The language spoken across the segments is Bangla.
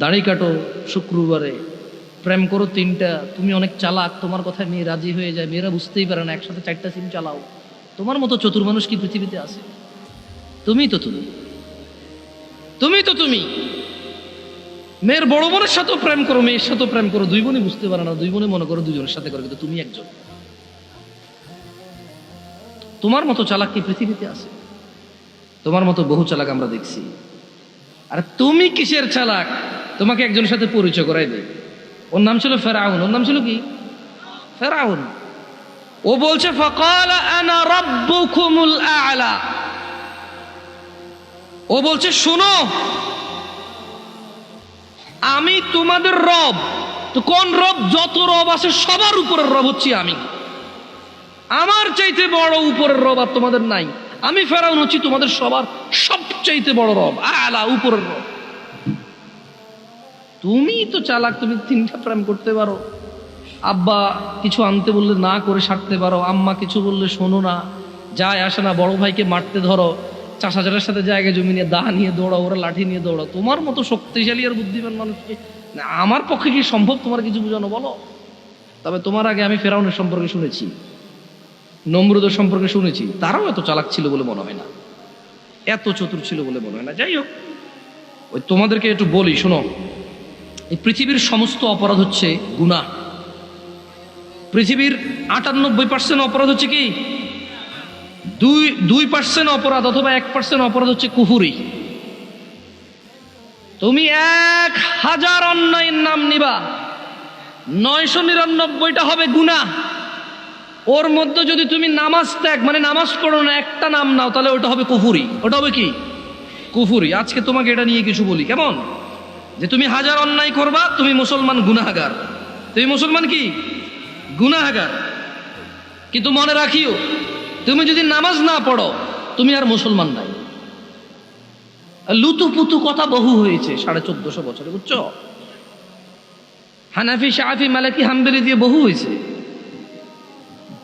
দাড়ি কাটো শুক্রবারে, প্রেম করো তিনটা, তুমি অনেক চালাক, তোমার কথায় মেয়ে রাজি হয়ে যায়, মেয়েরা বুঝতেই পারে না, একসাথে 4টা সিম চালাও। তোমার মতো চতুর মানুষ কি পৃথিবীতে আছে? তুমি তো তুমি মেয়ের বড় বোনের সাথেও প্রেম করো, মেয়ের সাথেও প্রেম করো, দুই বোনই বুঝতে পারে না, দুই বোনে মনে করো দুজনের সাথে করে, কিন্তু তুমি একজন। তোমার মতো চালাক কি পৃথিবীতে আছে? তোমার মতো বহু চালাক আমরা দেখছি। আর তুমি কিসের চালাক? তোমাকে একজনের সাথে পরিচয় করাই দেয়। ওর নাম ছিল ফেরাউন। ওর নাম ছিল কি? ফেরাউন। ও বলছে ফাকালা আনা রাব্বুকুমুল আ'লা। ও বলছে শোনো, আমি তোমাদের রব। তো কোন রব? যত রব আছে সবার উপরের রব হচ্ছি আমি। আমার চাইতে বড় উপরের রব আর তোমাদের নাই। আমি ফেরাউন হচ্ছি তোমাদের সবার সবচাইতে বড় রব, আ'লা, উপরের রব। তুমি তো চালাক, তুমি 3টা প্রেম করতে পারো, আব্বা কিছু আনতে বললে না করে সারতে পারো, আম্মা কিছু বললে শোনো না, যায় আসে না, বড় ভাইকে মারতে ধরো, চাষাচারের সাথে জায়গা জমি নিয়ে দা নিয়ে দৌড়াও, ওরা লাঠি নিয়ে দৌড়াও। তোমার মতো শক্তিশালী আর বুদ্ধিমান মানুষকে আমার পক্ষে কি সম্ভব তোমার কিছু বোঝানো? বলো। তবে তোমার আগে আমি ফেরাউনের সম্পর্কে শুনেছি, নমরুদের সম্পর্কে শুনেছি, তারাও এত চালাক ছিল বলে মনে হয় না, এত চতুর ছিল বলে মনে হয় না। যাই হোক, ওই তোমাদেরকে একটু বলি, শোনো, এই পৃথিবীর সমস্ত অপরাধ হচ্ছে গুনাহ। পৃথিবীর 98% অপরাধ হচ্ছে কি? 2% অপরাধ অথবা 1% অপরাধ হচ্ছে কুফরি। তুমি 1000 অন্যায়ের নাম নিবা, 999টা হবে গুনাহ। ওর মধ্যে যদি তুমি নামাজ ত্যাগ, মানে নামাজ পড়ো না, একটা নাম নাও, তাহলে ওটা হবে কুফরি। ওটা হবে কি? কুফরি। আজকে তোমাকে এটা নিয়ে কিছু বলি, কেমন? যে তুমি 1000 অন্যায় করবা, তুমি মুসলমান গুনাহগার। তুমি মুসলমান কি? গুনাহগার। কিন্তু মনে রাখিও, তুমি যদি নামাজ না পড়ো, তুমি আর মুসলমান নাই। লুতুপুতু কথা বহু হয়েছে 1450 বছরে, বুঝছো? হানাফি, শাফি, মালিকি, হাম্বলি দিয়ে বহু হয়েছে।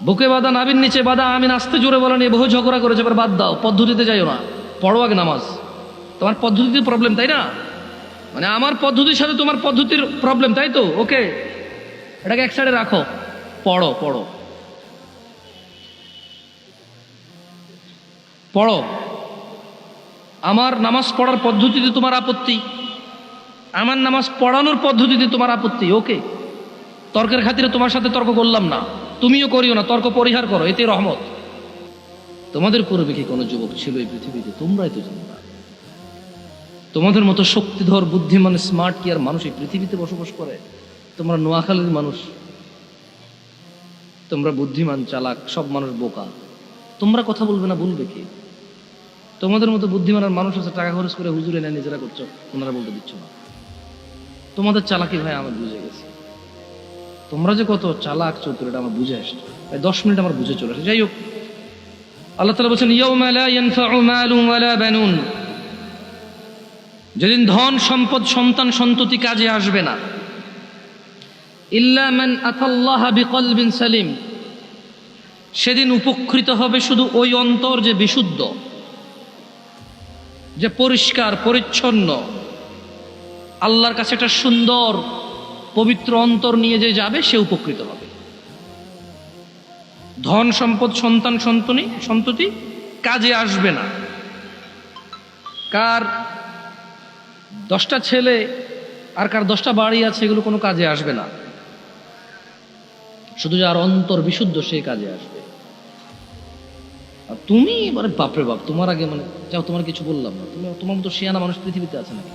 বুকে বাঁধা, নাভির নিচে বাঁধা, আমি নাচতে জোরে বলা নিয়ে বহু ঝগড়া করেছে। এবার বাদ দাও, পদ্ধতিতে যাইও না, পড়ো আগে নামাজ। তোমার পদ্ধতির প্রবলেম, তাই না? মানে আমার পদ্ধতির সাথে তোমার পদ্ধতির প্রবলেম, তাই তো? ওকে, এটাকে এক সাইডে রাখো, পড়ো পড়ো পড়ো। আমার নামাজ পড়ার পদ্ধতিতে তোমার আপত্তি, আমার নামাজ পড়ানোর পদ্ধতিতে তোমার আপত্তি, ওকে। তর্কের খাতিরে তোমার সাথে তর্ক করলাম না, তুমিও করিও না, তর্ক পরিহার করো, এতে রহমত। তোমাদের পূর্বে কি কোনো যুবক ছিল এই পৃথিবীতে? তোমরাই তো জানো না। তোমাদের মতো শক্তিধর, বুদ্ধিমান, স্মার্ট কি আর মানুষ এই পৃথিবীতে বসবাস করে? তোমরা নোয়াখালীর মানুষ, তোমরা বুদ্ধিমান, চালাক, সব মানুষ বোকা। তোমরা কথা বলবে না, বলবে কি? তোমাদের মতো বুদ্ধিমান আর মানুষ আছে, টাকা খরচ করে হুজুরে নেয়, নিজেরা করছো, তোমরা বলতে দিচ্ছ না। তোমাদের চালাকি ভাই আমার বুঝে গেছে। তোমরা যে কত চালাক চতুর, এটা আমার বুঝে আসছে, 10 মিনিট আমার বুঝে চলে আসে। যাই হোক, আল্লাহ তাআলা বলেছেন ইয়াউমা লা ইয়ানফাউ মালুন ওয়ালা বানুন, যেদিন ধন সম্পদ, সন্তান সন্ততি কাজে আসবে না, ইল্লা মান আতাল্লাহা বিকলবিন সালিম, সেদিন উপকৃত হবে শুধু ওই অন্তর যে বিশুদ্ধ, যে পরিষ্কার পরিচ্ছন্ন, আল্লাহর কাছে একটা সুন্দর পবিত্র অন্তর নিয়ে যে যাবে, সে উপকৃত হবে। ধন সম্পদ, সন্তান সন্ততি কাজে আসবে না। কার 10টা ছেলে আর কার 10টা বাড়ি আছে, এগুলো কোনো কাজে আসবে না। শুধু যার অন্তর বিশুদ্ধ, সে কাজে আসবে। আর তুমি এবারে বাপরে বাপ, তোমার আগে মানে যাও, তোমার কিছু বললাম না, তুমি তোমার মতো শিয়ানা মানুষ পৃথিবীতে আছে নাকি?